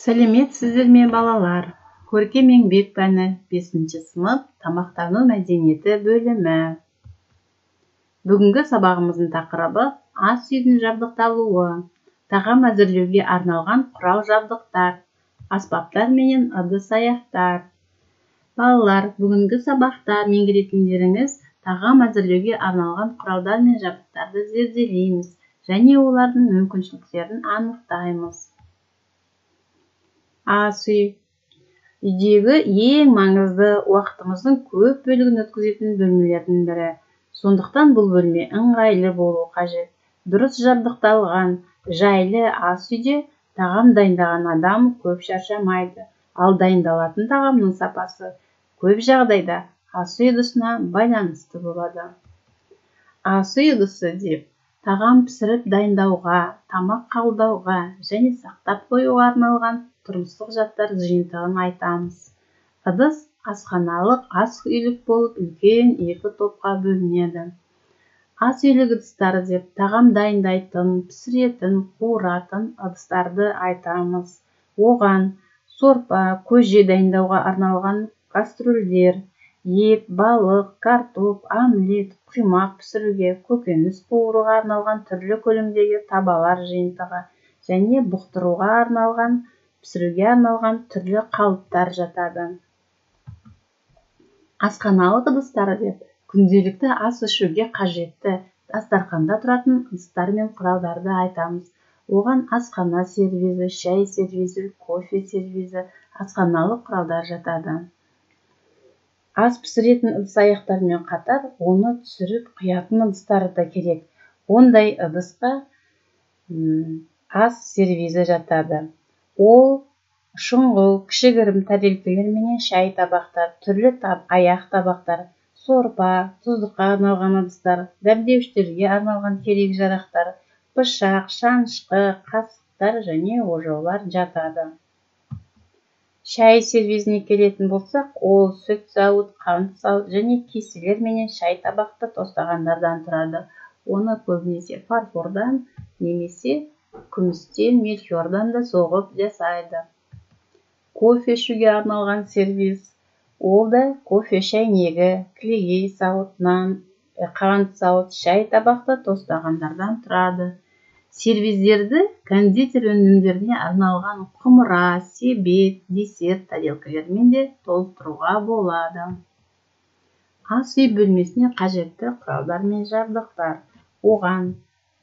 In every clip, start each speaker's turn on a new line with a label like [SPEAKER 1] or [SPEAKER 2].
[SPEAKER 1] Сәлеметсіздер ме балалар? Көркем еңбек пәні 5-ші сынып тамақтану мәдениеті бөлімі. Бүгінгі сабағымыздың тақырыбы ас үйдің жабдықталуы, тағам әзірлеуге арналған құрал-жабдықтар, аспаптар менен ыдыс-аяқтар. Балалар, бүгінгі сабақта меңгеретіндеріңіз тағам әзірлеуге арналған құралдар мен жабдықтарды зерделейміз және олардың мүмкіншіліктерін анықтаймыз. Ас үй үйдегі ең маңызды, уақытымыздың көп бөлігін өткізетін бөлмелердің бірі. Сондықтан бұл бөлме ыңғайлы болу қажет. Дұрыс жабдықталған, жайлы ас үйде тағам дайындаған адам көп шаршамайды. Ал дайындалатын тағамның сапасы көп жағдайда ас үй ыдысына байланысты болады. Ас үй ыдысы деп тағам пісіріп дайындауға, тамақ қабылдауға және сақтап қоюға арналған тұрмыстық заттар жиынтығын айтамыз. Ыдыс асханалық, ас үйлік болып үлкен екі топқа бөлінеді. Ас үйлік ыдыстары деп тағам дайындайтын, пісіретін, қуыратын ыдыстарды айтамыз. Оған сорпа, көже дайындауға арналған кастрөлдер, ет, балық, картоп, омлет, құймақ пісіруге, көкөніс қуыруға арналған түрлі көлемдегі табалар жиынтығы және бұқтыруға арналған, пісіруге арналған түрлі қалыптар жатады. Асханалық ыдыстары деп күнделікті ас ішуге қажетті дастарханда тұратын ыдыстар мен құралдарды айтамыз. Оған асхана сервизі, шай сервизі, кофе сервизі, асханалық құралдар жатады. Ас пісіретін ыдыс-аяқтармен қатар, оны түсіріп құятын ыдыстары да керек. Ондай ыдысқа ас сервизі жатады. Ол шұңғыл, кішігірім тәрелкелер менен шай табақтар, түрлі аяқ табақтар, сорпа, тұздыққа арналған ыдыстар, дәмдеуіштерге арналған керек-жарақтар, пышақ, шанышқы, қасықтар және ожаулар жатады. Шай сервизіне келетін болсақ, ол сүт сауыт, қант сауыт және кеселер менен шай табақты тостағандардан тұрады. Оны көбінесе фарфордан немесе күмістен, мельхиордан да соғып жасайды. Кофе ішуге арналған сервиз. Ол да кофе шайнегі, кілегей сауытынан, қант сауыт, шай табақты тостағандардан тұрады. Сервиздерді кондитер өнімдеріне арналған құмыра, себет, десерт тарелкалермен де толықтыруға болады. Ас үй бөлмесіне қажетті құралдар мен жабдықтар. Оған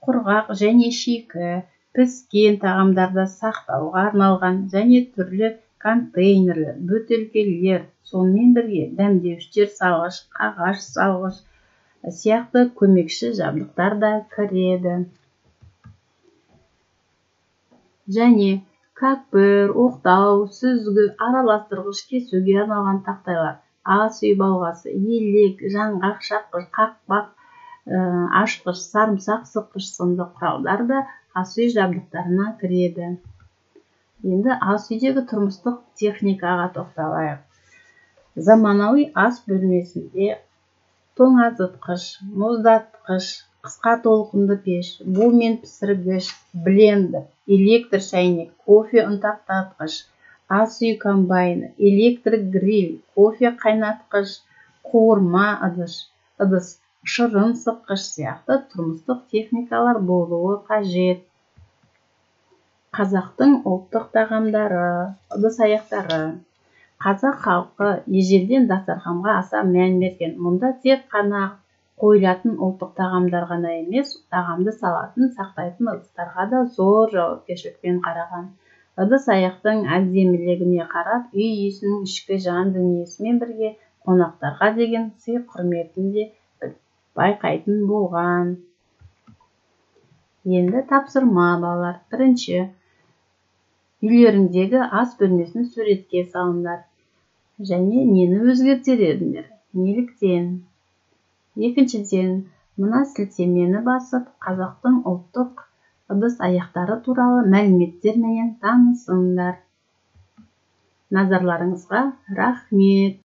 [SPEAKER 1] құрғақ және шикі, піскен тағамдарды сақтауға арналған және түрлі контейнерлер, бөтелкелер, сонымен бірге дәмдеуіштер салғыш, қағаз салғыш сияқты көмекші жабдықтар да кіреді. Және көкпір, оқтау, сүзгі, араластырғыш, кесуге арналған тақтайлар, ас үй балғасы, елек, жаңғақ шаққыш, қақпақ, ашқыш, сарымсақ сыққыш сынды құралдар да ас үй жабдықтарына кіреді. Енді ас үйдегі тұрмыстық техникаға тоқталайық. Заманауи ас бөлмесінде тоңазытқыш, мұздатқыш, қысқа толқынды пеш, бумен пісіргіш, блендер, электр шайнек, кофе ұнтақтатқыш, ас үй комбайны, электрик гриль, кофе қайнатқыш, қуырма ыдыс, шырын сыққыш сияқты тұрмыстық техникалар болуы қажет. Қазақтың ұлттық тағамдары, ыдыс-аяқтары. Қазақ халқы ежелден дастарханға аса мән берген. Мұнда тек қана қойылатын ұлттық тағамдар ғана емес, тағамды салатын, сақтайтын ыдыстарға да зор жауапкершілікпен қараған. Ыдыс-аяқтың әдемілігіне қарап, үй иесінің ішкі жан дүниесімен бірге қонақтарға деген сый құрметін де байқайтын болған. Енді тапсырма балалар. Бірінші, үйлеріңдегі ас бөлмесін суретке салыңдар және нені өзгертер едіңдер, неліктен? Екіншіден, мына сілтемені басып, қазақтың ұлттық ыдыс-аяқтары туралы мәліметтер менен танысыңдар. Назарларыңызға рахмет.